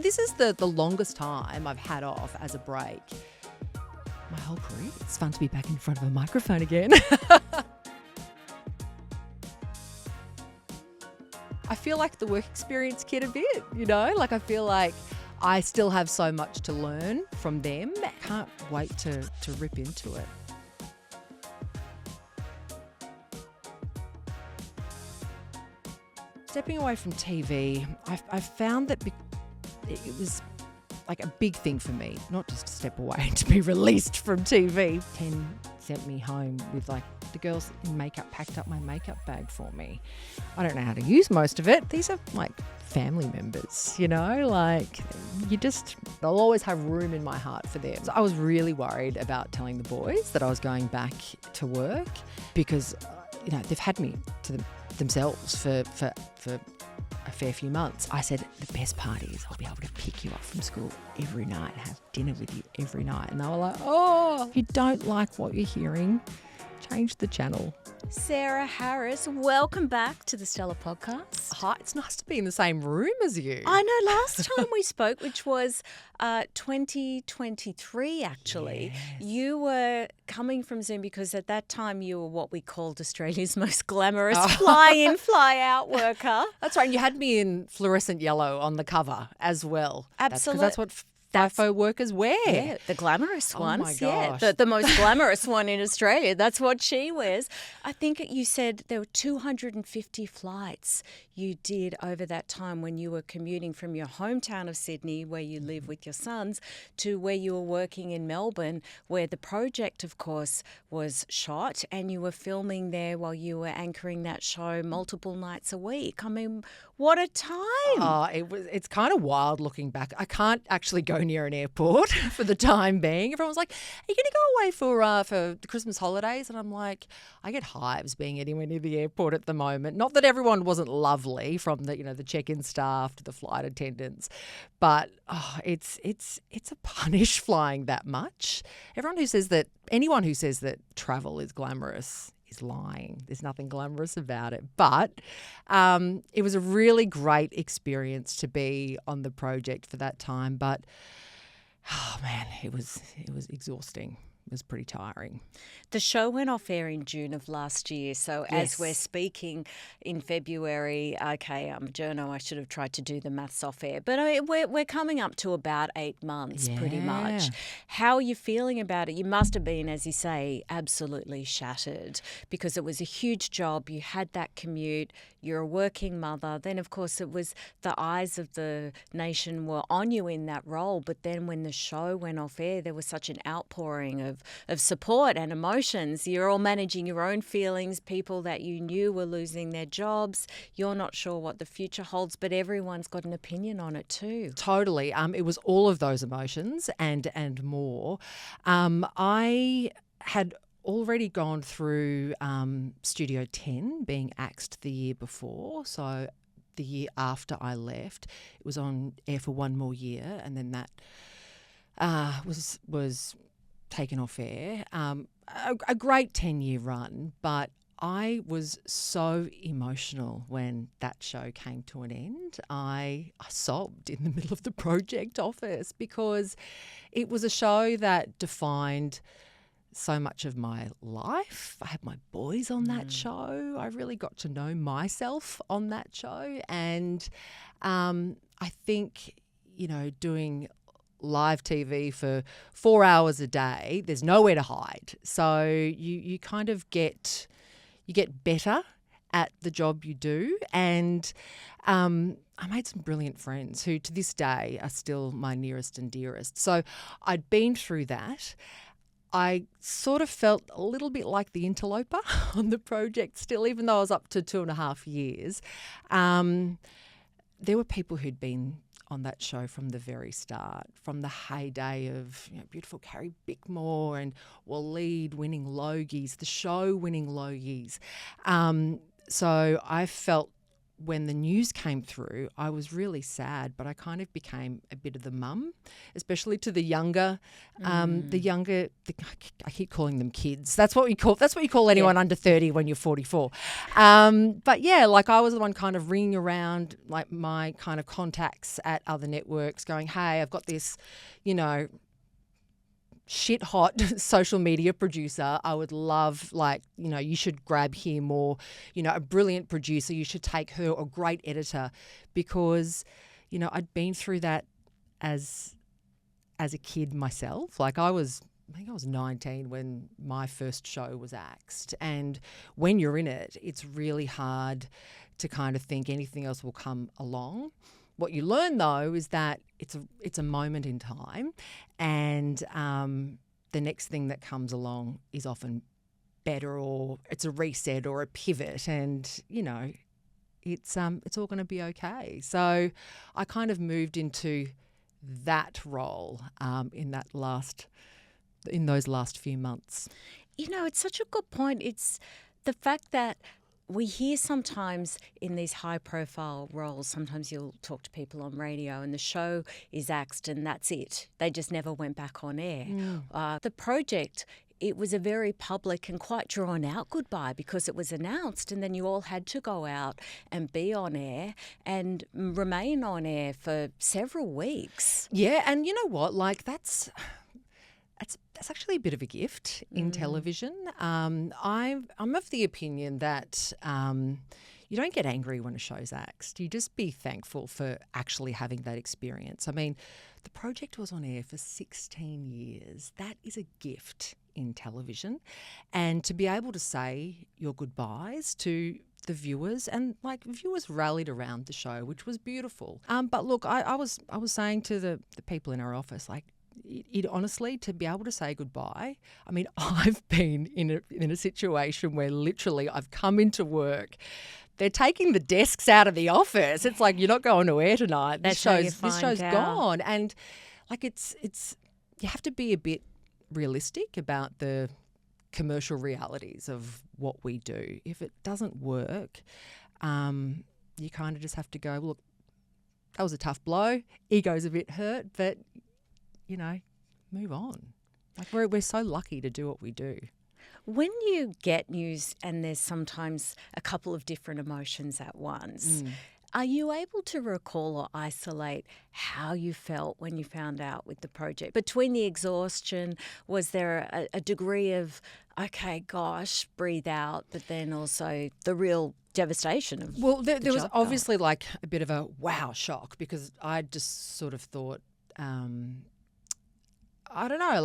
this is the longest time I've had off as a break. My whole career. It's fun to be back in front of a microphone again. I feel like the work experience kid a bit, like I feel like I still have so much to learn from them. Can't wait to rip into it. Stepping away from TV, I found that it was like a big thing for me, not just to step away and to be released from TV. Ken sent me home with the girls in makeup packed up my makeup bag for me. I don't know how to use most of it. These are family members, I'll always have room in my heart for them. So I was really worried about telling the boys that I was going back to work because, they've had me to themselves for a fair few months. I said, the best part is I'll be able to pick you up from school every night and have dinner with you every night. And they were like, oh, if you don't like what you're hearing, change the channel. Sarah Harris, welcome back to the Stella Podcast. Hi, it's nice to be in the same room as you. I know, last time we spoke, which was 2023 actually, yes. You were coming from Zoom because at that time you were what we called Australia's most glamorous fly-in, fly-out worker. That's right, and you had me in fluorescent yellow on the cover as well. Absolutely. That's what FIFO workers wear. Yeah, the glamorous ones. Oh my gosh. Yeah, the most glamorous one in Australia. That's what she wears. I think you said there were 250 flights you did over that time when you were commuting from your hometown of Sydney, where you live with your sons, to where you were working in Melbourne, where the project, of course, was shot, and you were filming there while you were anchoring that show multiple nights a week. I mean, what a time. Oh, it's kind of wild looking back. I can't actually go near an airport for the time being. Everyone's like, are you going to go away for the Christmas holidays? And I'm like, I get hives being anywhere near the airport at the moment. Not that everyone wasn't lovely, from the check-in staff to the flight attendants, but it's a punish flying that much. Anyone who says that travel is glamorous is lying. There's nothing glamorous about it. But it was a really great experience to be on the project for that time. But, oh man, it was exhausting. It was pretty tiring. The show went off air in June of last year. So Yes. as we're speaking in February, okay, I'm a journo, I should have tried to do the maths off air. But we're coming up to about 8 months pretty much. How are you feeling about it? You must have been, as you say, absolutely shattered because it was a huge job. You had that commute. You're a working mother. Then, of course, it was the eyes of the nation were on you in that role. But then when the show went off air, there was such an outpouring of support and emotions. You're all managing your own feelings. People that you knew were losing their jobs. You're not sure what the future holds, but everyone's got an opinion on it too. Totally. It was all of those emotions and more. I had already gone through Studio 10 being axed the year before. So the year after I left, it was on air for one more year, and then that was taken off air. A great 10-year run, but I was so emotional when that show came to an end. I sobbed in the middle of the project office because it was a show that defined so much of my life. I had my boys on that show. I really got to know myself on that show. And I think, doing live TV for 4 hours a day, there's nowhere to hide. So you kind of get better at the job you do. And I made some brilliant friends who to this day are still my nearest and dearest. So I'd been through that. I sort of felt a little bit like the interloper on the project still, even though I was up to 2.5 years. There were people who'd been on that show from the very start, from the heyday of beautiful Carrie Bickmore and Waleed winning Logies, the show winning Logies. So I felt when the news came through, I was really sad, but I kind of became a bit of the mum, especially to the younger, I keep calling them kids. That's what you call anyone under 30 when you're 44. But yeah, like I was the one kind of ringing around like my kind of contacts at other networks going, hey, I've got this, shit hot social media producer. I would love, you should grab him, or, a brilliant producer. You should take her, or great editor, because, I'd been through that as a kid myself. Like I think I was 19 when my first show was axed. And when you're in it, it's really hard to kind of think anything else will come along. What you learn, though, is that it's a moment in time, and the next thing that comes along is often better, or it's a reset or a pivot, and it's all going to be okay. So I kind of moved into that role in those last few months. It's such a good point. It's the fact that we hear sometimes in these high-profile roles, sometimes you'll talk to people on radio and the show is axed and that's it. They just never went back on air. The project, it was a very public and quite drawn-out goodbye because it was announced, and then you all had to go out and be on air and remain on air for several weeks. Yeah, and you know what? Like that's actually a bit of a gift in television. I'm of the opinion that you don't get angry when a show's axed. You just be thankful for actually having that experience. I mean, the project was on air for 16 years. That is a gift in television. And to be able to say your goodbyes to the viewers, and viewers rallied around the show, which was beautiful. But look, I was saying to the people in our office, it honestly, to be able to say goodbye, I mean, I've been in a situation where literally I've come into work, they're taking the desks out of the office. It's like, you're not going to air tonight. This show's gone. And it's you have to be a bit realistic about the commercial realities of what we do. If it doesn't work, you kind of just have to go, look, that was a tough blow. Ego's a bit hurt, but move on. We're so lucky to do what we do. When you get news and there's sometimes a couple of different emotions at once, are you able to recall or isolate how you felt when you found out with the project? Between the exhaustion, was there a degree of, okay, gosh, breathe out, but then also the real devastation of there was obviously a bit of a wow shock, because I just sort of thought, I don't know.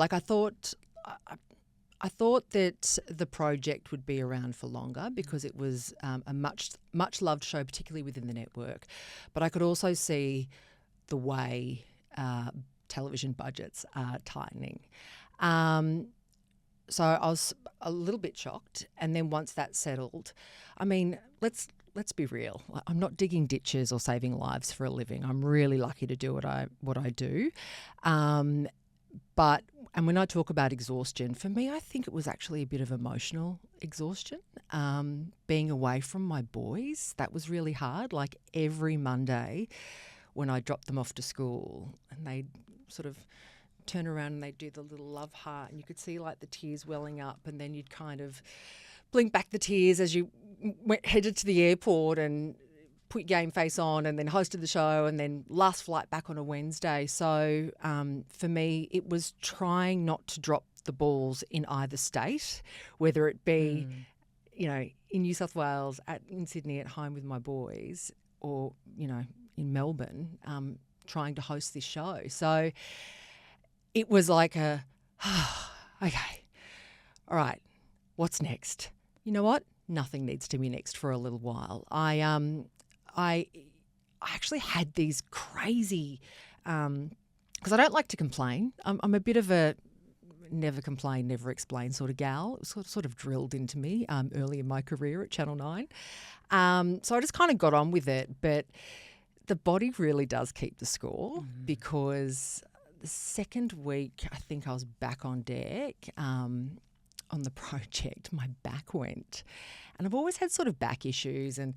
I thought that the project would be around for longer because it was a much loved show, particularly within the network. But I could also see the way television budgets are tightening. So I was a little bit shocked. And then once that settled, I mean, let's be real. I'm not digging ditches or saving lives for a living. I'm really lucky to do what I do. And when I talk about exhaustion, for me, I think it was actually a bit of emotional exhaustion. Being away from my boys, that was really hard. Like every Monday when I dropped them off to school, and they'd sort of turn around and they'd do the little love heart, and you could see the tears welling up, and then you'd kind of blink back the tears as you headed to the airport and put your game face on, and then hosted the show, and then last flight back on a Wednesday. So for me, it was trying not to drop the balls in either state, whether it be, in New South Wales, in Sydney at home with my boys, or, in Melbourne, trying to host this show. So it was like okay, all right, what's next? You know what? Nothing needs to be next for a little while. I actually had these crazy, because I don't like to complain. I'm a bit of a never complain, never explain sort of gal. It was sort of drilled into me early in my career at Channel 9. So I just kind of got on with it. But the body really does keep the score, because the second week I think I was back on deck on the project, my back went. And I've always had sort of back issues, and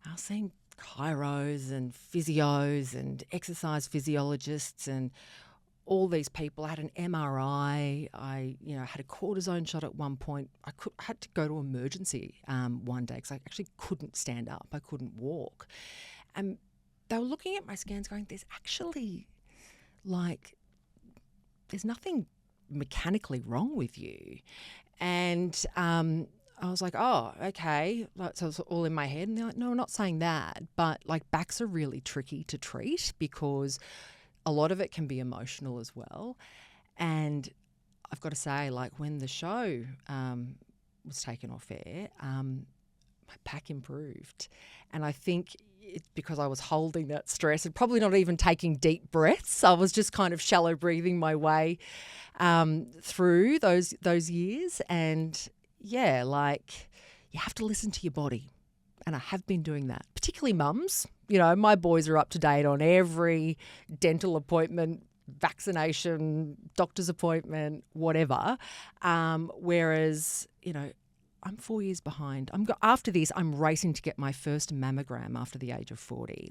I was saying, chiros and physios and exercise physiologists and all these people. I had an MRI. I had a cortisone shot at one point. I had to go to emergency one day because I actually couldn't stand up. I couldn't walk. And they were looking at my scans going, there's actually there's nothing mechanically wrong with you. And I was like, oh, okay. So it's all in my head. And they're like, no, we're not saying that. But backs are really tricky to treat because a lot of it can be emotional as well. And I've got to say, when the show was taken off air, my back improved. And I think it's because I was holding that stress and probably not even taking deep breaths. I was just kind of shallow breathing my way through those years. And yeah, you have to listen to your body. And I have been doing that, particularly mums. My boys are up to date on every dental appointment, vaccination, doctor's appointment, whatever. Whereas, I'm 4 years behind. After this, I'm racing to get my first mammogram after the age of 40,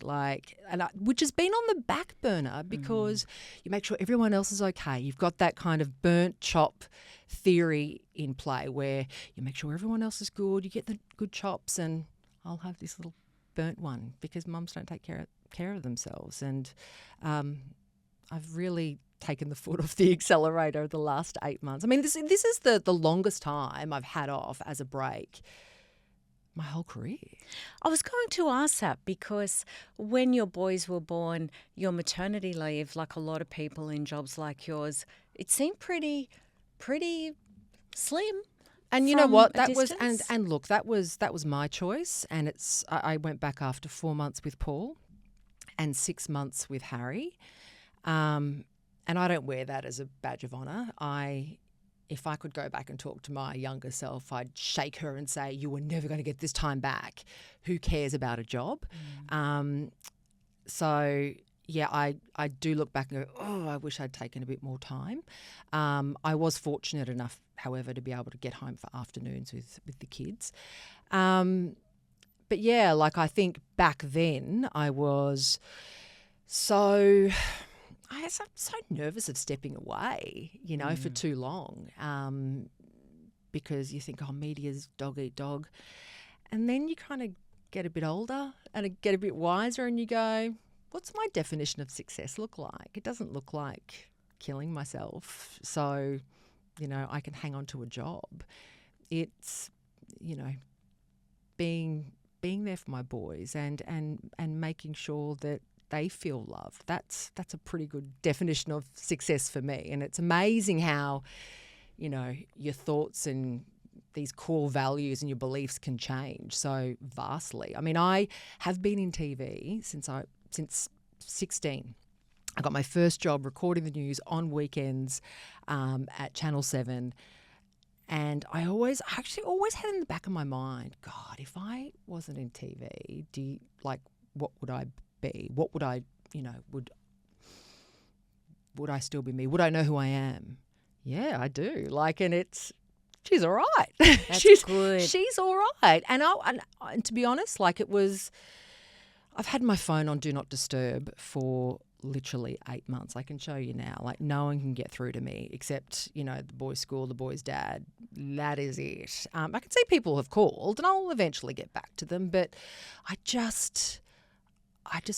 which has been on the back burner because you make sure everyone else is okay. You've got that kind of burnt chop theory in play where you make sure everyone else is good, you get the good chops, and I'll have this little burnt one because mums don't take care of themselves. And I've really taken the foot off the accelerator the last 8 months. I mean, this is the longest time I've had off as a break my whole career. I was going to ask that because when your boys were born, your maternity leave, like a lot of people in jobs like yours, it seemed pretty slim. And you know what? That was and look, that was my choice. And I went back after 4 months with Paul and 6 months with Harry. And I don't wear that as a badge of honour. If I could go back and talk to my younger self, I'd shake her and say, you were never going to get this time back. Who cares about a job? So, yeah, I do look back and go, oh, I wish I'd taken a bit more time. I was fortunate enough, however, to be able to get home for afternoons with the kids. But, yeah, I think back then I was so nervous of stepping away, for too long because you think, media's dog eat dog. And then you kind of get a bit older and get a bit wiser and you go, what's my definition of success look like? It doesn't look like killing myself so, I can hang on to a job. It's, being there for my boys and making sure that they feel loved. That's a pretty good definition of success for me. And it's amazing how, your thoughts and these core values and your beliefs can change so vastly. I mean, I have been in TV since 16. I got my first job recording the news on weekends at Channel 7. And I actually always had in the back of my mind, God, if I wasn't in TV, what would I be? What would I, would I still be me? Would I know who I am? Yeah, I do. And she's all right. That's good. She's all right. And to be honest, I've had my phone on Do Not Disturb for literally 8 months. I can show you now. No one can get through to me except, the boys' school, the boys' dad. That is it. I can see people have called and I'll eventually get back to them. But I just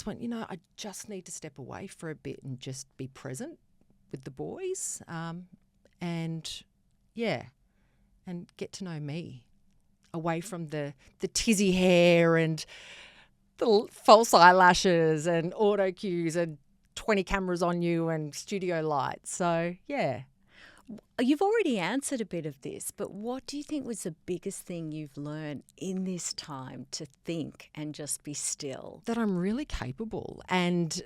went, I just need to step away for a bit and just be present with the boys and get to know me away from the tizzy hair and the false eyelashes and auto cues and 20 cameras on you and studio lights. So, yeah. You've already answered a bit of this, but what do you think was the biggest thing you've learned in this time to think and just be still? That I'm really capable, and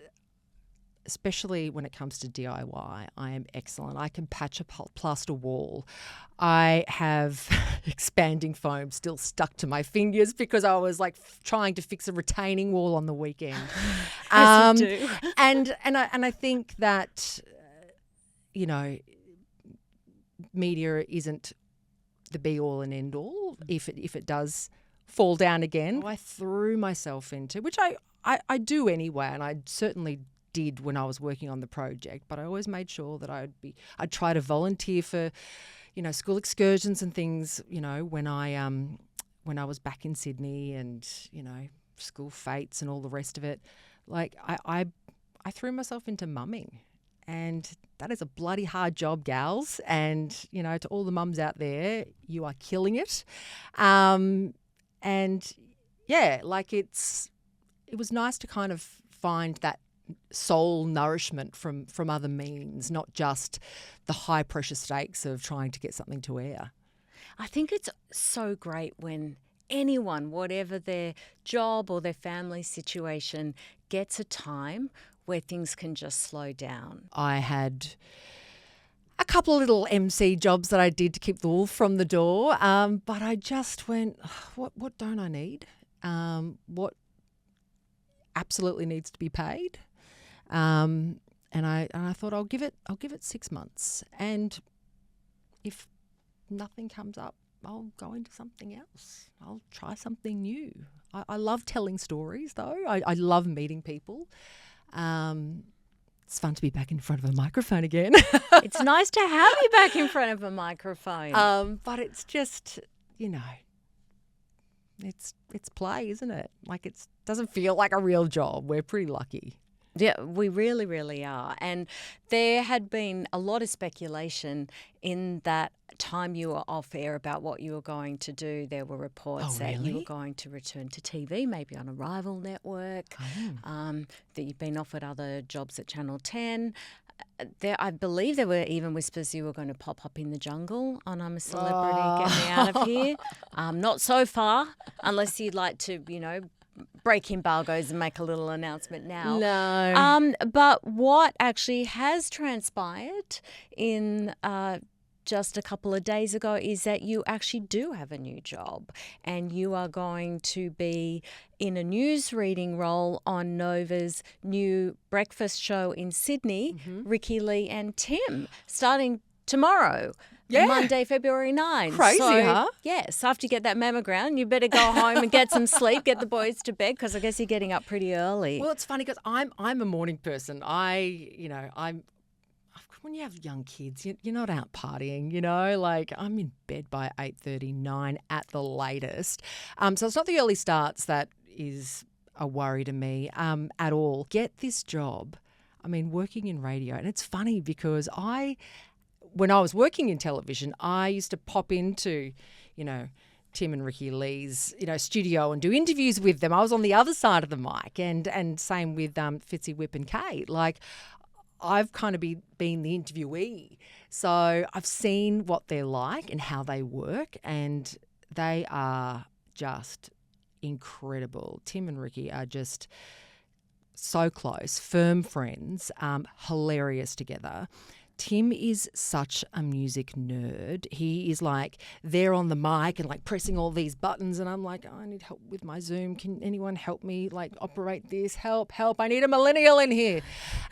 especially when it comes to DIY, I am excellent. I can patch a plaster wall. I have expanding foam still stuck to my fingers because I was trying to fix a retaining wall on the weekend. Yes, you do. And I think that, media isn't the be all and end all if it does fall down again. I threw myself into, which I do anyway, and I certainly did when I was working on the project, but I always made sure that I'd try to volunteer for, school excursions and things, when I was back in Sydney and, school fates and all the rest of it. Like I threw myself into mumming, and that is a bloody hard job, gals. And, to all the mums out there, you are killing it. And yeah, like it was nice to kind of find that soul nourishment from other means, not just the high pressure stakes of trying to get something to air. I think it's so great when anyone, whatever their job or their family situation, gets a time where things can just slow down. I had a couple of little MC jobs that I did to keep the wolf from the door, but I just went, what don't I need? What absolutely needs to be paid? And I thought I'll give it 6 months, and if nothing comes up, I'll go into something else. I'll try something new. I love telling stories, though. I love meeting people. It's fun to be back in front of a microphone again. It's nice to have you back in front of a microphone. But it's just, it's play, isn't it? Like it doesn't feel like a real job. We're pretty lucky. Yeah, we really, really are. And there had been a lot of speculation in that time you were off air about what you were going to do. There were reports that you were going to return to TV, maybe on a rival network, that you've been offered other jobs at Channel 10. I believe there were even whispers you were going to pop up in the jungle on I'm a Celebrity, Get Me Out of Here. Not so far, unless you'd like to, break embargoes and make a little announcement now. No. But what actually has transpired in just a couple of days ago is that you actually do have a new job, and you are going to be in a news reading role on Nova's new breakfast show in Sydney, Ricki-Lee and Tim, starting tomorrow. Yeah. Monday, February 9. Crazy, huh? Yes, after you get that mammogram, you better go home and get some sleep, get the boys to bed, because I guess you're getting up pretty early. Well, it's funny because I'm a morning person. I'm when you have young kids, you're not out partying, like I'm in bed by 8:30, 9 at the latest. So it's not the early starts that is a worry to me at all. Get this job, working in radio. And it's funny because when I was working in television, I used to pop into, Tim and Ricki-Lee's, studio and do interviews with them. I was on the other side of the mic, and same with Fitzy, Whip and Kate. Like, I've kind of been the interviewee. So I've seen what they're like and how they work, and they are just incredible. Tim and Ricki are just so close, firm friends, hilarious together. Tim is such a music nerd. He is like there on the mic and like pressing all these buttons, and I'm like, I need help with my Zoom. Can anyone help me like operate this? Help. I need a millennial in here.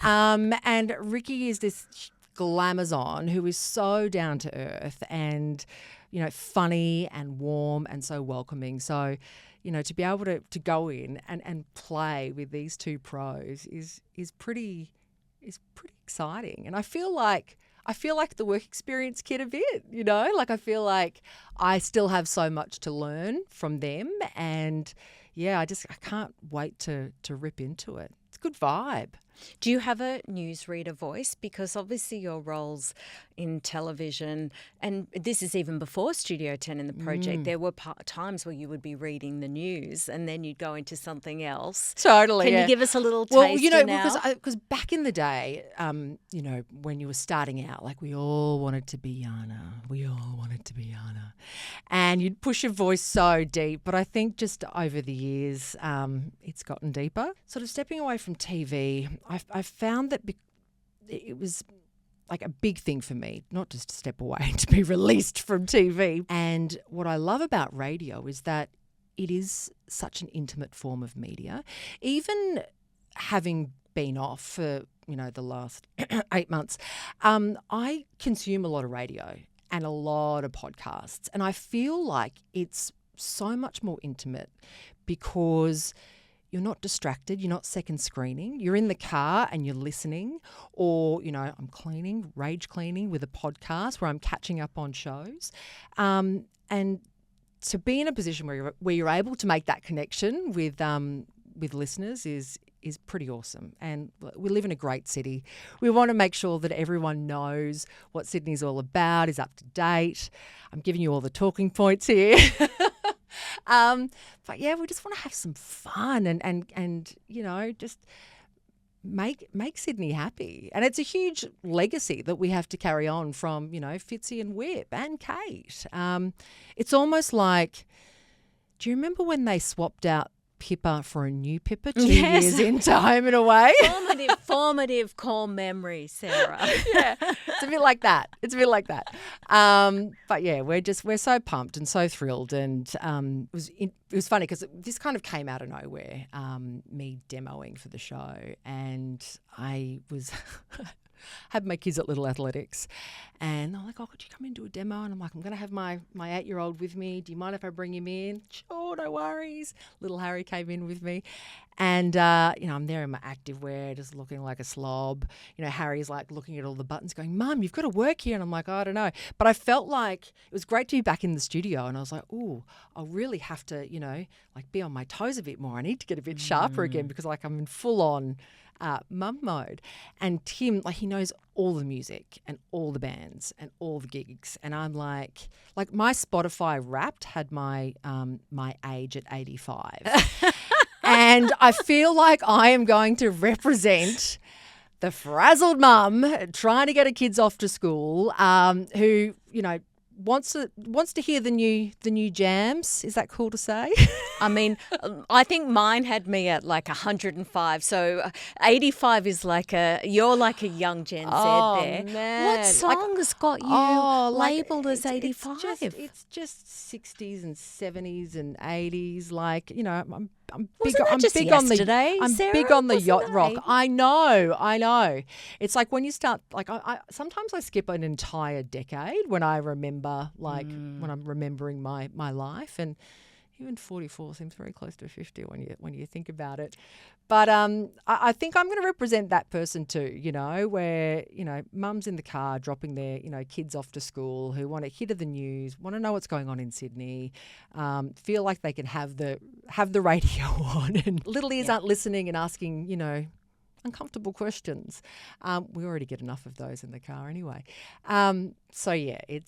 And Ricki is this glamazon who is so down to earth and, funny and warm and so welcoming. So, to be able to go in and play with these two pros is pretty exciting. And I feel like the work experience kid a bit, like I feel like I still have so much to learn from them, and I can't wait to rip into it. It's a good vibe. Do you have a newsreader voice? Because obviously your roles in television, and this is even before Studio 10 in the project, there were times where you would be reading the news and then you'd go into something else. Totally. Can you give us a little taste now? Because back in the day, when you were starting out, like we all wanted to be Yana. And you'd push your voice so deep. But I think just over the years, it's gotten deeper. Sort of stepping away from TV, I found that it was like a big thing for me, not just to step away and to be released from TV. And what I love about radio is that it is such an intimate form of media. Even having been off for, the last 8 months, I consume a lot of radio and a lot of podcasts. And I feel like it's so much more intimate because you're not distracted, you're not second screening, you're in the car and you're listening, or, I'm rage cleaning with a podcast where I'm catching up on shows. And to be in a position where you're able to make that connection with listeners is pretty awesome. And we live in a great city. We want to make sure that everyone knows what Sydney's all about, is up to date. I'm giving you all the talking points here. But yeah, we just want to have some fun and just make Sydney happy. And it's a huge legacy that we have to carry on from, Fitzy and Whip and Kate. It's almost like, do you remember when they swapped out Pippa for a new Pippa 2 years into Home and Away? Formative core memory, Sarah. Yeah, it's a bit like that. But yeah, we're so pumped and so thrilled, and it was funny because this kind of came out of nowhere. Me demoing for the show, and I was. Had my kids at Little Athletics, and they're like, "Oh, could you come in and do a demo?" And I'm like, "I'm going to have my 8-year-old with me. Do you mind if I bring him in?" "Sure, no worries." Little Harry came in with me, and I'm there in my activewear, just looking like a slob. Harry's like looking at all the buttons, going, "Mum, you've got to work here." And I'm like, "Oh, I don't know," but I felt like it was great to be back in the studio, and I was like, "Ooh, I'll really have to, be on my toes a bit more. I need to get a bit sharper again because I'm in full on." Mum mode. And Tim, he knows all the music and all the bands and all the gigs, and I'm like my Spotify Wrapped had my my age at 85, and I feel like I am going to represent the frazzled mum trying to get her kids off to school, who wants to hear the new jams. Is that cool to say? I mean, I think mine had me at 105. So 85 is you're like a young Gen Z there. Man. What song has got you labelled as 85? It's just 60s and 70s and 80s. I'm big. Wasn't that I'm just big yesterday, on the. I'm Sarah? big on the Wasn't yacht that rock. 80s? I know. It's like when you start. I sometimes I skip an entire decade when I remember, when I'm remembering my life, and even 44 seems very close to 50 when you think about it. But I think I'm going to represent that person too, where, mum's in the car dropping their, kids off to school who want to hear the news, want to know what's going on in Sydney, feel like they can have the radio on, and little ears aren't listening and asking, uncomfortable questions. We already get enough of those in the car anyway. So yeah, it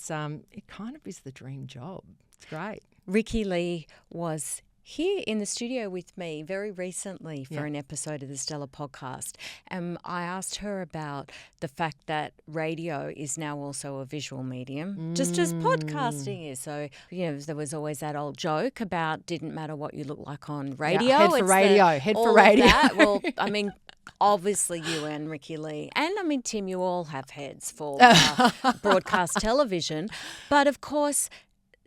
kind of is the dream job. It's great. Ricki-Lee was here in the studio with me very recently for an episode of the Stella podcast. And I asked her about the fact that radio is now also a visual medium, just as podcasting is. So, there was always that old joke about didn't matter what you look like on radio. Yeah, head for radio. Well, I mean, obviously you and Ricki-Lee, and Tim, you all have heads for broadcast television. But of course,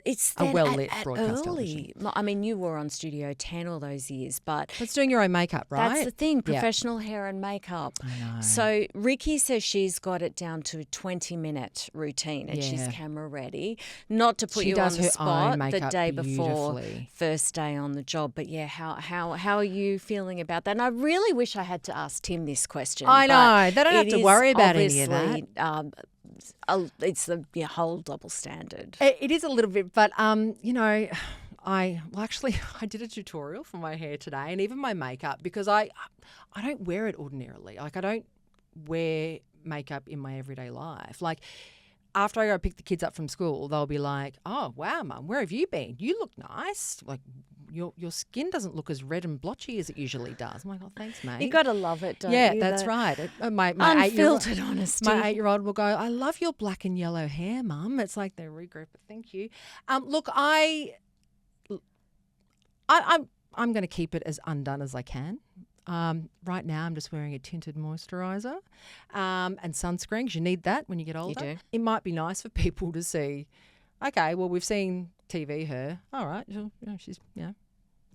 it's a then well-lit at broadcast early. television. You were on Studio 10 all those years, but it's doing your own makeup, right? That's the thing, professional hair and makeup. I know. So Ricki says she's got it down to a 20mente routine and she's camera ready. Not to put you on the spot the day before first day on the job, but how are you feeling about that? And I really wish I had to ask Tim this question. I know. They don't have to worry about any of that. It's the whole double standard. It is a little bit, but I did a tutorial for my hair today and even my makeup because I don't wear it ordinarily. I don't wear makeup in my everyday life. After I go pick the kids up from school, they'll be like, "Oh, wow, Mum, where have you been? You look nice. Your skin doesn't look as red and blotchy as it usually does." I'm like, "Oh, thanks, mate." You got to love it, don't you? Yeah, that's right. My unfiltered honesty. My 8-year-old will go, "I love your black and yellow hair, Mum." It's like they're regroup. Thank you. Look, I'm going to keep it as undone as I can. Right now, I'm just wearing a tinted moisturiser and sunscreen because you need that when you get older. You do. It might be nice for people to see, okay, well, we've seen TV her. All right,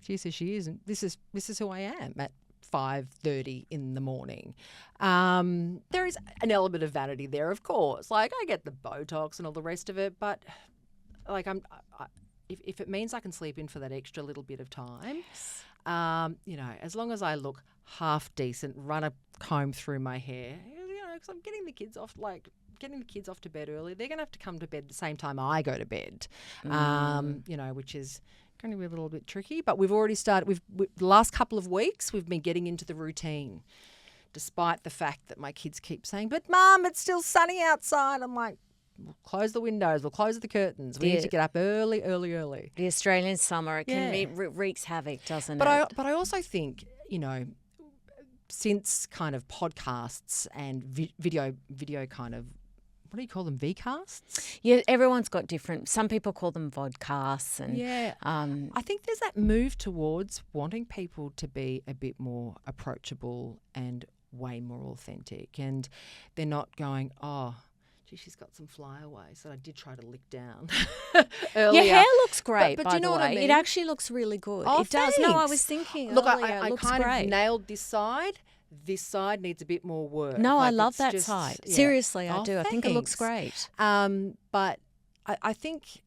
she says she is, and this is who I am at 5:30 in the morning. There is an element of vanity there, of course. I get the Botox and all the rest of it, but if it means I can sleep in for that extra little bit of time, as long as I look half decent, run a comb through my hair, because I'm getting the kids off to bed early. They're going to have to come to bed the same time I go to bed, which is going to be a little bit tricky. But we've already started. The last couple of weeks, we've been getting into the routine, despite the fact that my kids keep saying, "But Mum, it's still sunny outside." I'm like, we'll close the windows, we'll close the curtains. We need to get up early. The Australian summer, it wreaks havoc, doesn't it? But I also think, since kind of podcasts and video kind of, what do you call them, Vcasts? Yeah, everyone's got different. Some people call them vodcasts. And I think there's that move towards wanting people to be a bit more approachable and way more authentic, and they're not going, oh, gee, she's got some flyaways that I did try to lick down earlier. Your hair looks great, but by you know the what way. I mean? It actually looks really good. Oh, it does. No, I thanks. was thinking Look, earlier, I it looks kind great. of nailed this side. This side needs a bit more work. No, I love it's that just, side. yeah. Seriously, I do. Thanks. I think it looks great. But I think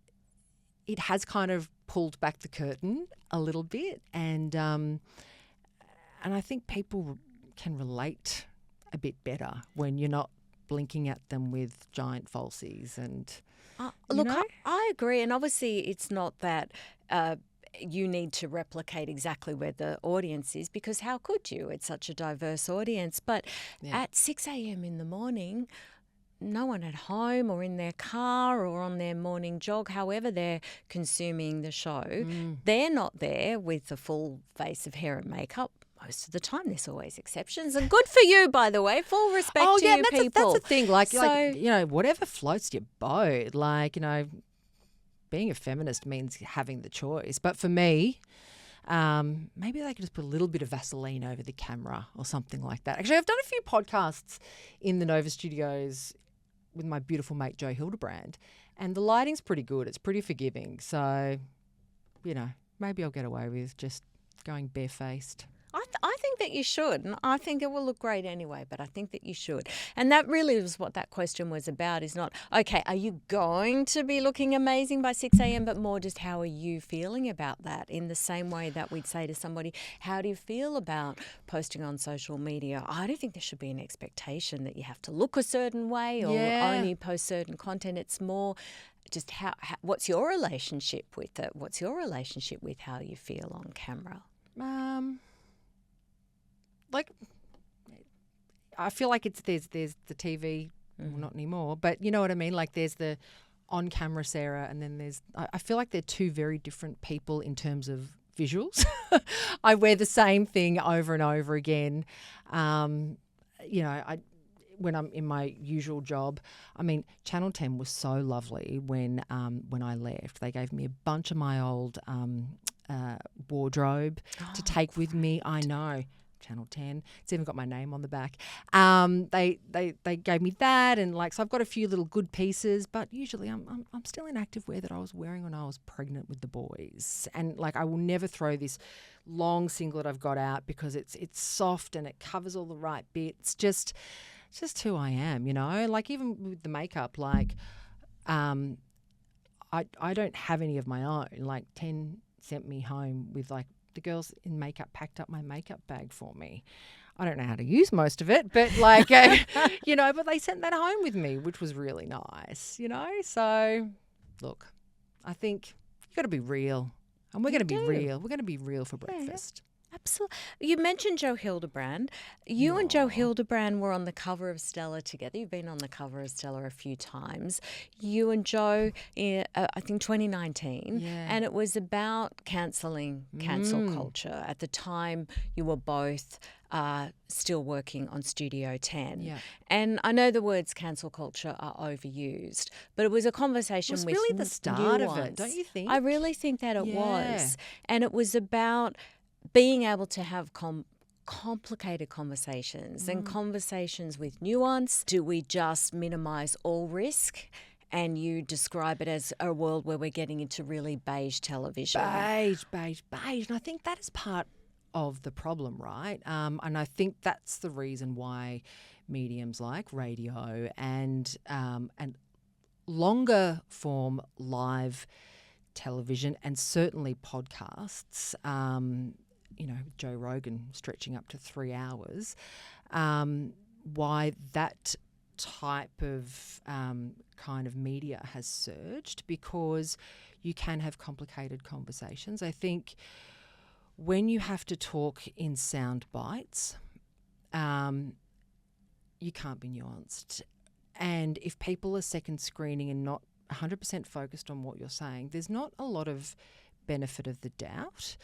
it has kind of pulled back the curtain a little bit, and I think people can relate a bit better when you're not blinking at them with giant falsies and look, I agree, and obviously it's not that you need to replicate exactly where the audience is, because how could you? It's such a diverse audience. But at 6 a.m. in the morning, no one at home or in their car or on their morning jog, however they're consuming the show, they're not there with a full face of hair and makeup. Most of the time, there's always exceptions, and good for you, by the way. Full respect to you people. That's the thing. Like, whatever floats your boat. Like, being a feminist means having the choice. But for me, maybe they could just put a little bit of Vaseline over the camera or something like that. Actually, I've done a few podcasts in the Nova Studios with my beautiful mate Jo Hildebrand, and the lighting's pretty good. It's pretty forgiving. So, maybe I'll get away with just going barefaced. I think that you should, and I think it will look great anyway, but I think that you should. And that really was what that question was about, is not, okay, are you going to be looking amazing by 6 a.m., but more just how are you feeling about that, in the same way that we'd say to somebody, how do you feel about posting on social media? I don't think there should be an expectation that you have to look a certain way or only post certain content. It's more just how what's your relationship with it? What's your relationship with how you feel on camera? I feel like there's the TV, well, not anymore, but you know what I mean? Like, there's the on-camera Sarah, and then I feel like they're two very different people in terms of visuals. I wear the same thing over and over again. When I'm in my usual job, I mean, Channel 10 was so lovely when I left. They gave me a bunch of my old wardrobe to take with me. I know. Channel 10. It's even got my name on the back. They gave me that, and so I've got a few little good pieces, but usually I'm still in activewear that I was wearing when I was pregnant with the boys. And I will never throw this long singlet I've got out because it's soft and it covers all the right bits. It's just who I am, even with the makeup, I don't have any of my own. 10 sent me home with the girls in makeup packed up my makeup bag for me. I don't know how to use most of it, but but they sent that home with me, which was really nice, So, look, I think you got to be real, and we're going to be real. We're going to be real for breakfast. Absolutely. You mentioned Jo Hildebrand. You and Jo Hildebrand were on the cover of Stella together. You've been on the cover of Stella a few times. You and Jo, I think 2019, and it was about cancel culture. At the time, you were both still working on Studio 10. Yeah. And I know the words cancel culture are overused, but it was a conversation with Nuance. It was really the start of it, don't you think? I really think that it was. And it was about being able to have complicated conversations and conversations with nuance. Do we just minimise all risk? And you describe it as a world where we're getting into really beige television. Beige. And I think that is part of the problem, right? And I think that's the reason why mediums like radio and longer form live television and certainly podcasts, Joe Rogan stretching up to 3 hours, why that type of kind of media has surged, because you can have complicated conversations. I think when you have to talk in sound bites, you can't be nuanced. And if people are second screening and not 100% focused on what you're saying, there's not a lot of benefit of the doubt.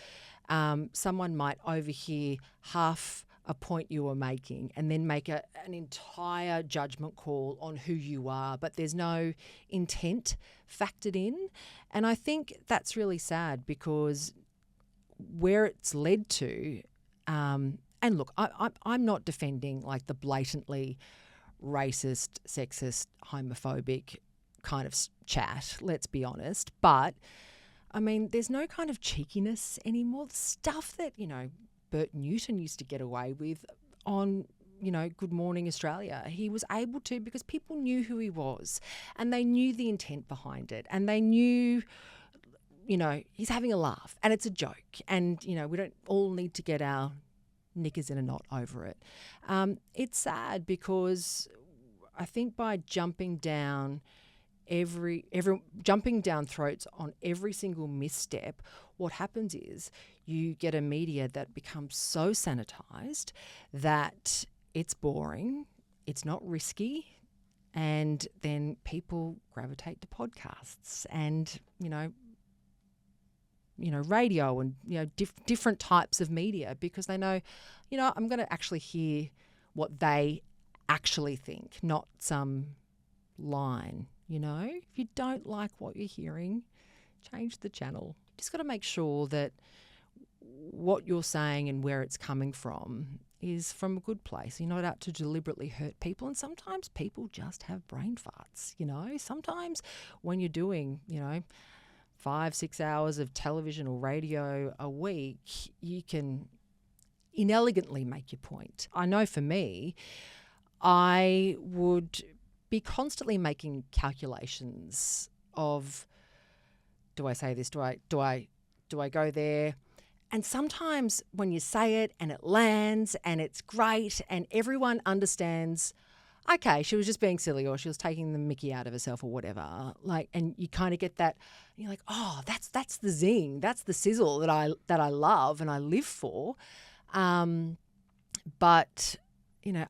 Someone might overhear half a point you were making and then make an entire judgment call on who you are, but there's no intent factored in. And I think that's really sad, because where it's led to, and look, I'm not defending like the blatantly racist, sexist, homophobic kind of chat, let's be honest, but I mean, there's no kind of cheekiness anymore. The stuff that, Bert Newton used to get away with on, Good Morning Australia. He was able to, because people knew who he was and they knew the intent behind it, and they knew, he's having a laugh and it's a joke, and, we don't all need to get our knickers in a knot over it. It's sad, because I think by jumping down jumping down throats on every single misstep, what happens is you get a media that becomes so sanitized that it's boring, it's not risky, and then people gravitate to podcasts and radio and different types of media, because they know I'm going to actually hear what they actually think, not some line. If you don't like what you're hearing, change the channel. You just got to make sure that what you're saying and where it's coming from is from a good place. You're not out to deliberately hurt people, and sometimes people just have brain farts. Sometimes when you're doing 5-6 hours of television or radio a week, you can inelegantly make your point. I know for me, I would be constantly making calculations of, do I say this? Do I go there? And sometimes when you say it and it lands and it's great and everyone understands, okay, she was just being silly, or she was taking the mickey out of herself, or whatever. And you kind of get that. You're like, oh, that's the zing, that's the sizzle that I love and I live for. But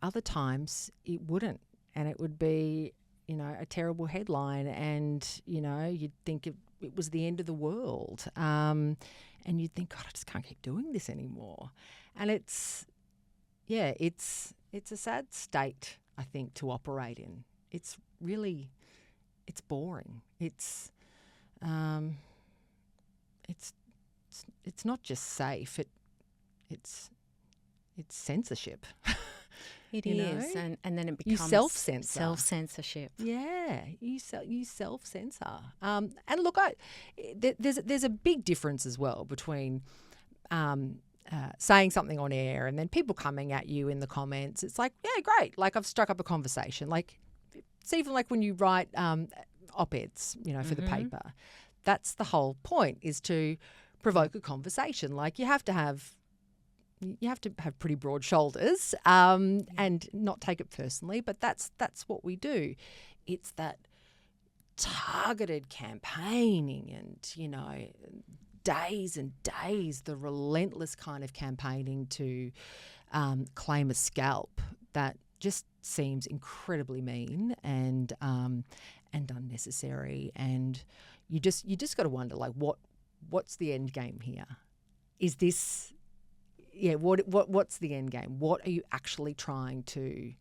other times it wouldn't. And it would be, a terrible headline, and, you'd think it was the end of the world. And you'd think, God, I just can't keep doing this anymore. And it's a sad state, I think, to operate in. It's boring. It's not just safe. It's censorship. It is, and then it becomes you self-censor. Self-censorship. Yeah, you self-censor. And look, there's a big difference as well between saying something on air and then people coming at you in the comments. It's like, yeah, great. Like, I've struck up a conversation. Like, it's even like when you write op-eds, for the paper. That's the whole point, is to provoke a conversation. Like, you have to have pretty broad shoulders and not take it personally, but that's what we do. It's that targeted campaigning and, days and days, the relentless kind of campaigning to claim a scalp that just seems incredibly mean and unnecessary. And you just got to wonder, like, what's the end game here? Is this... Yeah, what's the end game? What are you actually trying to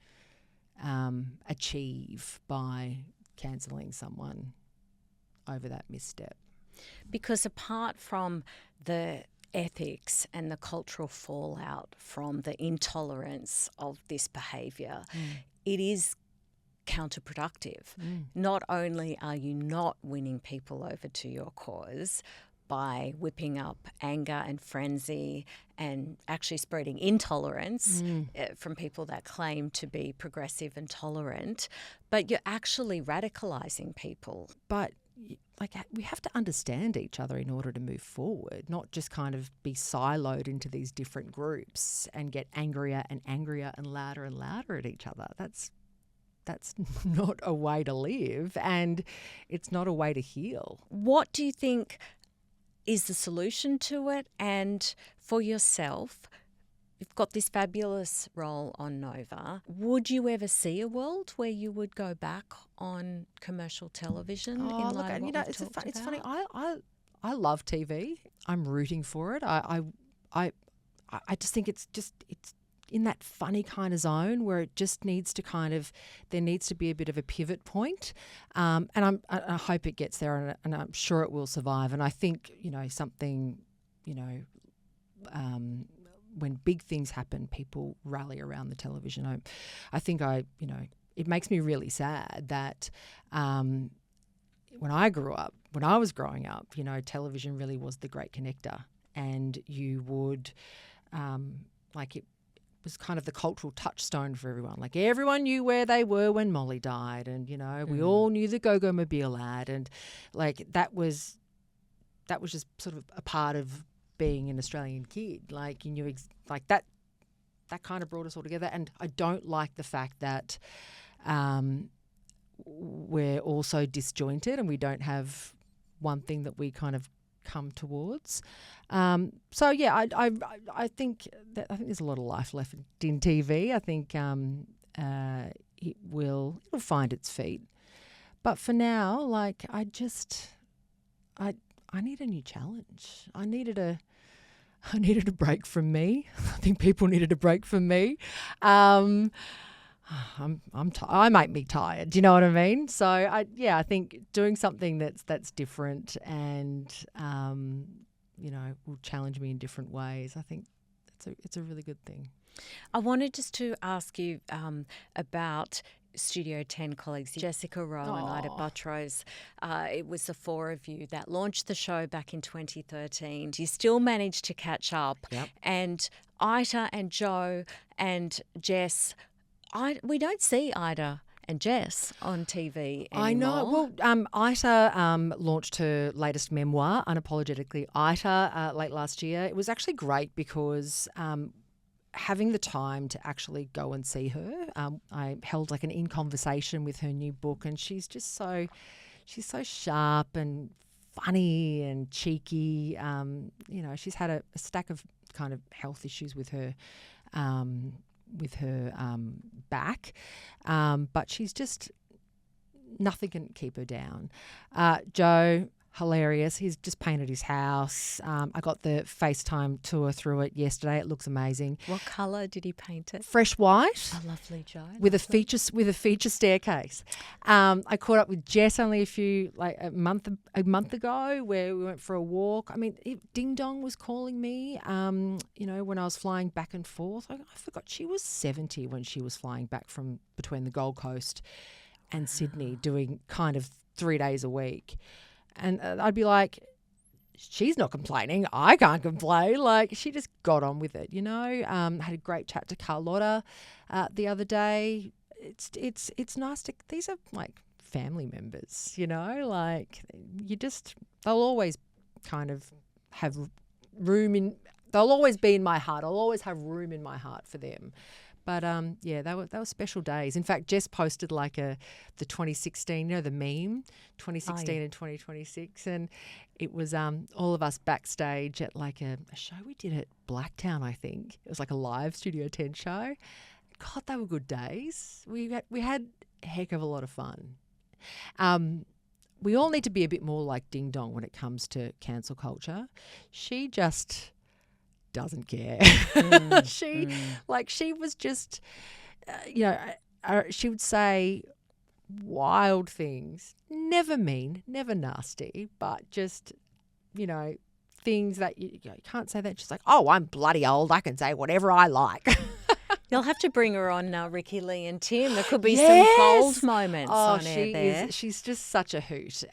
achieve by cancelling someone over that misstep? Because apart from the ethics and the cultural fallout from the intolerance of this behaviour, it is counterproductive. Not only are you not winning people over to your cause by whipping up anger and frenzy and actually spreading intolerance from people that claim to be progressive and tolerant, but you're actually radicalising people. But like we have to understand each other in order to move forward, not just kind of be siloed into these different groups and get angrier and angrier and louder at each other. That's not a way to live, and it's not a way to heal. What do you think is the solution to it? And for yourself, you've got this fabulous role on Nova. Would you ever see a world where you would go back on commercial television in light of what we've talked about? It's funny. I love TV. I'm rooting for it. I just think it's in that funny kind of zone where it just needs to there needs to be a bit of a pivot point. And I hope it gets there, and I'm sure it will survive. And I think, something, when big things happen, people rally around the television. I think it makes me really sad that when I was growing up, television really was the great connector, and you would, it was kind of the cultural touchstone for everyone. Like, everyone knew where they were when Molly died, and, we all knew the Go-Go Mobile ad, and that was just sort of a part of being an Australian kid. Like, you knew that kind of brought us all together. And I don't like the fact that we're also disjointed and we don't have one thing that we kind of come towards. I think there's a lot of life left in TV. I think it'll find its feet. But for now, I need a new challenge. I needed a break from me. I think people needed a break from me. I make me tired. Do you know what I mean? So I think doing something that's different and will challenge me in different ways. I think it's a really good thing. I wanted just to ask you about Studio 10 colleagues, Jessica Rowe and Ida Buttrose. It was the four of you that launched the show back in 2013. You still managed to catch up. Yep. And Ida and Joe and Jess, we don't see Ida and Jess on TV anymore. I know. Well, Ida launched her latest memoir, Unapologetically Ida, late last year. It was actually great because having the time to actually go and see her, I held an in conversation with her new book, and she's so sharp and funny and cheeky. She's had a stack of kind of health issues with her back, but she's just, nothing can keep her down. Joe, hilarious. He's just painted his house. I got the FaceTime tour through it yesterday. It looks amazing. What colour did he paint it? Fresh white. Oh, lovely, Joe. With a feature staircase. I caught up with Jess only a month ago, where we went for a walk. I mean, Ding Dong was calling me. When I was flying back and forth. I forgot she was 70 when she was flying back from between the Gold Coast and Sydney, doing kind of 3 days a week. And I'd be like, she's not complaining. I can't complain. She just got on with it, Had a great chat to Carlotta the other day. It's nice to. These are family members, they'll always kind of have room in. They'll always be in my heart. I'll always have room in my heart for them. But they were special days. In fact, Jess posted the 2016, the meme, 2016 and 2026, and it was all of us backstage at a show we did at Blacktown. I think it was a live Studio 10 show. God, they were good days. We had a heck of a lot of fun. We all need to be a bit more like Ding Dong when it comes to cancel culture. She just doesn't care. She was just, she would say wild things, never mean, never nasty, but just, things that you can't say that. She's like, oh, I'm bloody old. I can say whatever I like. You'll have to bring her on now, Ricki-Lee and Tim. There could be some bold moments on air there. She's just such a hoot.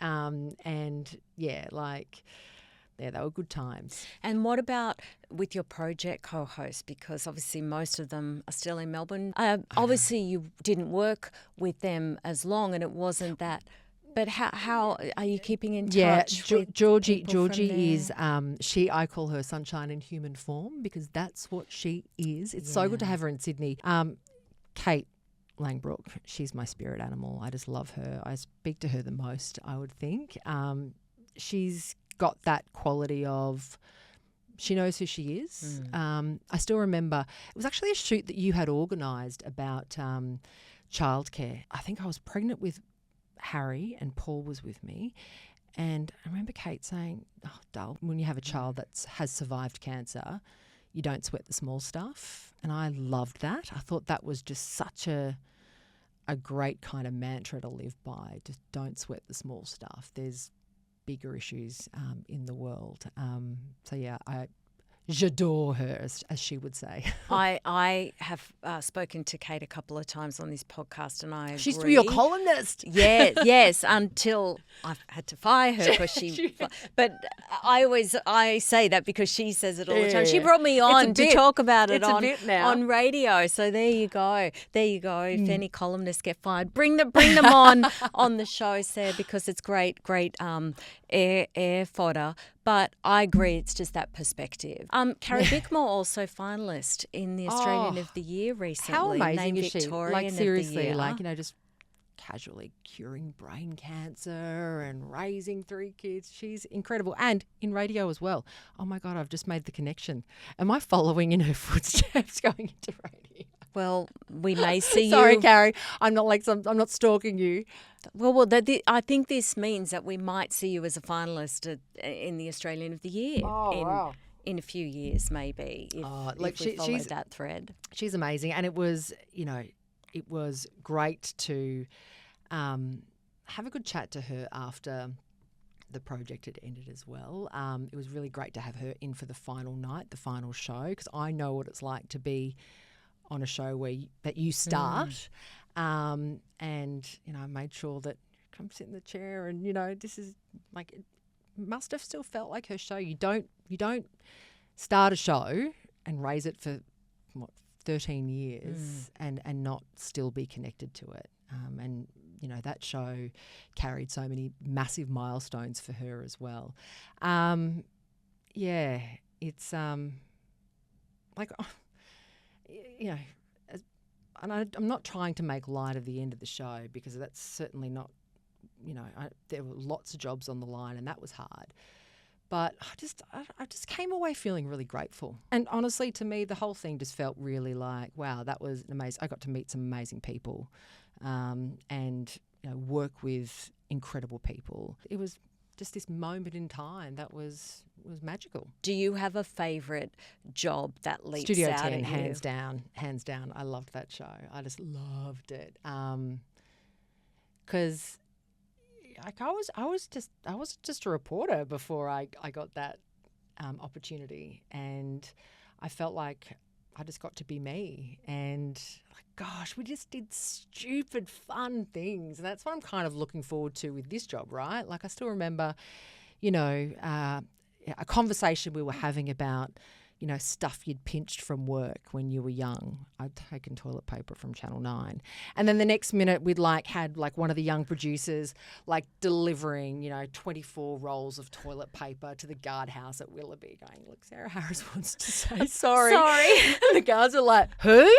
Yeah, they were good times. And what about with your project co-hosts? Because obviously most of them are still in Melbourne. Obviously you didn't work with them as long, and it wasn't that But how are you keeping in Yeah, touch with Georgie. people from Georgie is there? I call her sunshine in human form because that's what she is. It's so good to Yeah. have her in Sydney. Kate Langbrook, she's my spirit animal. I just love her. I speak to her the most, I would think. She's got that quality of she knows who she is. I still remember it was actually a shoot that you had organised about childcare. I think I was pregnant with Harry and Paul was with me. And I remember Kate saying, oh, Dal, when you have a child that has survived cancer, you don't sweat the small stuff. And I loved that. I thought that was just such a great kind of mantra to live by. Just don't sweat the small stuff. There's bigger issues in the world. So, yeah, j'adore her, as she would say. I have spoken to Kate a couple of times on this podcast, and I agree. She used to be your columnist. Yeah, yes, until I've had to fire her because she. But I say that because she says it all the time. She brought me on to talk about it on radio. So there you go. If any columnists get fired, bring them on the show, Sarah, because it's great air fodder. But I agree, it's just that perspective. Carrie Bickmore also finalist in the Australian of the Year recently. How amazing named is she? Victorian Like, seriously, of the Year. just casually curing brain cancer and raising 3 kids. She's incredible. And in radio as well. Oh, my God, I've just made the connection. Am I following in her footsteps going into radio? Well, we may see you. Sorry, Carrie. I'm not stalking you. Well, I think this means that we might see you as a finalist in the Australian of the Year in a few years, maybe, if we follow that thread. She's amazing, and it was great to have a good chat to her after the project had ended as well. It was really great to have her in for the final night, the final show, because I know what it's like to be on a show that you start. And, I made sure that come sit in the chair and, this is like, it must have still felt like her show. You don't start a show and raise it for 13 years and not still be connected to it. And, that show carried so many massive milestones for her as well. It's like, and I'm not trying to make light of the end of the show because that's certainly not, there were lots of jobs on the line and that was hard. But I just came away feeling really grateful. And honestly, to me, the whole thing just felt really like, wow, that was amazing. I got to meet some amazing people and work with incredible people. It was just this moment in time that was magical. Do you have a favourite job that leaps Studio out 10, at you? hands down. I loved that show. I just loved it. Because I was just a reporter before I got that opportunity, and I felt like I just got to be me. And gosh, we just did stupid fun things, and that's what I'm kind of looking forward to with this job, right? Like, I still remember, a conversation we were having about, stuff you'd pinched from work when you were young. I'd taken toilet paper from Channel 9. And then the next minute we'd had one of the young producers delivering, 24 rolls of toilet paper to the guardhouse at Willoughby going, look, Sarah Harris wants to say sorry. And the guards are like, who?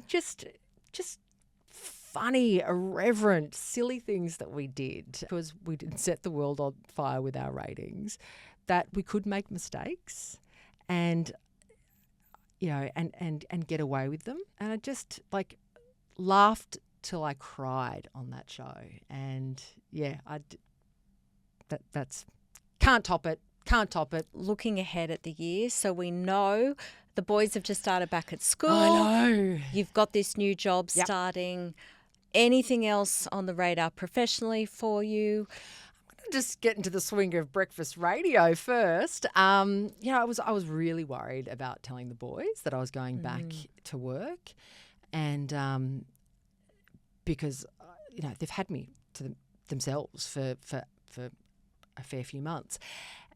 Just funny, irreverent, silly things that we did because we didn't set the world on fire with our ratings, that we could make mistakes and and get away with them. And I just laughed till I cried on that show. And that's can't top it. Looking ahead at the year, so we know the boys have just started back at school. I know. You've got this new job starting. Anything else on the radar professionally for you? I'm going to just get into the swing of breakfast radio first. I was really worried about telling the boys that I was going back to work, and because they've had me to themselves for a fair few months,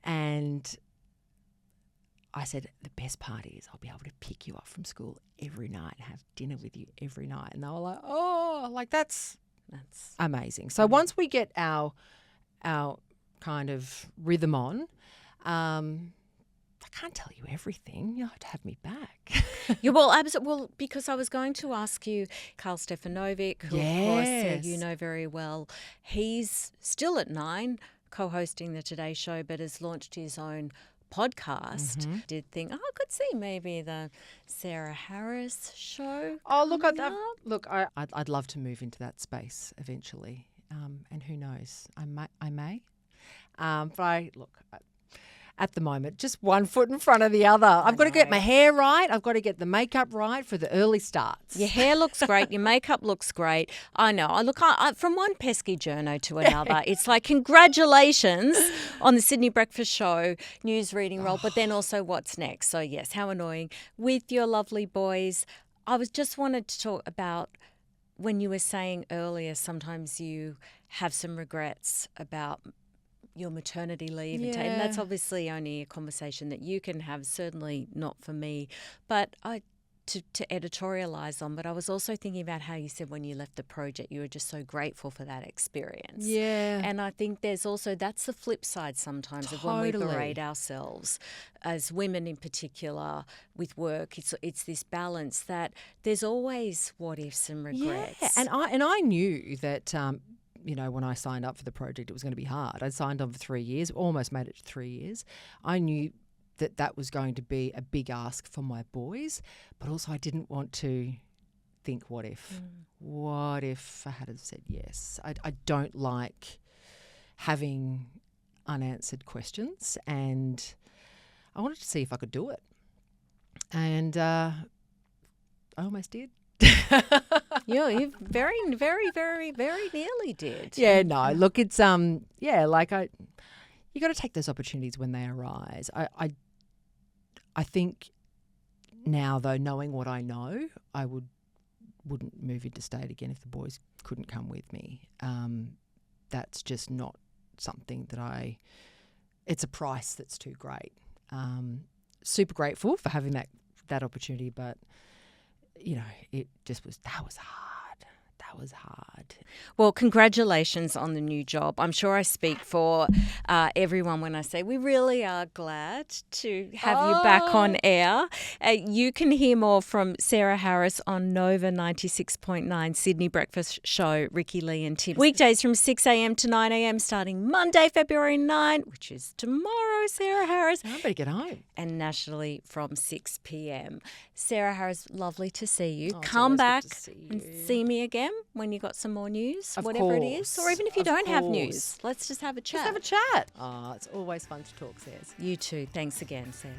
and I said, the best part is I'll be able to pick you up from school every night and have dinner with you every night. And they were like, oh, like that's amazing. So once we get our kind of rhythm on, I can't tell you everything. You have to have me back. Yeah, well, because I was going to ask you, Carl Stefanovic, who of course you know very well, he's still at 9, co-hosting the Today Show, but has launched his own podcast. Mm-hmm. Did think, I could see maybe the Sarah Harris show. Oh, look, I'd love to move into that space eventually, and who knows, I may. At the moment, just one foot in front of the other. I've got to get my hair right. I've got to get the makeup right for the early starts. Your hair looks great. Your makeup looks great. I know. I from one pesky journo to another, it's like congratulations on the Sydney Breakfast Show news reading role, but then also what's next. So yes, how annoying. With your lovely boys, I just wanted to talk about when you were saying earlier, sometimes you have some regrets about your maternity leave. Yeah. And that's obviously only a conversation that you can have, certainly not for me. But to editorialise on, but I was also thinking about how you said when you left the project you were just so grateful for that experience. Yeah. And I think there's also, that's the flip side sometimes of when we berate ourselves as women in particular with work. It's this balance that there's always what ifs and regrets. Yeah. And I knew that when I signed up for the project, it was going to be hard. I signed on for 3 years, almost made it to 3 years. I knew that was going to be a big ask for my boys, but also I didn't want to think, what if? What if I had have said yes? I don't like having unanswered questions, and I wanted to see if I could do it. And I almost did. You very, very, very, very nearly did. Yeah, no. Look, it's you got to take those opportunities when they arise. I think now, though, knowing what I know, I wouldn't move interstate again if the boys couldn't come with me. That's just not something that it's a price that's too great. Super grateful for having that opportunity, but it just that was hard. That was hard. Well, congratulations on the new job. I'm sure I speak for everyone when I say we really are glad to have you back on air. You can hear more from Sarah Harris on Nova 96.9 Sydney Breakfast Show, Ricki-Lee and Tim. Weekdays from 6 a.m. to 9 a.m. starting Monday, February 9, which is tomorrow, Sarah Harris. I better get home. And nationally from 6 p.m. Sarah Harris, lovely to see you. Oh, Come back and see me again when you got some more news, of whatever course. it is. Or even if you don't have news, let's just have a chat. Just have a chat. Oh, it's always fun to talk, Sarah. You too. Thanks again, Sarah.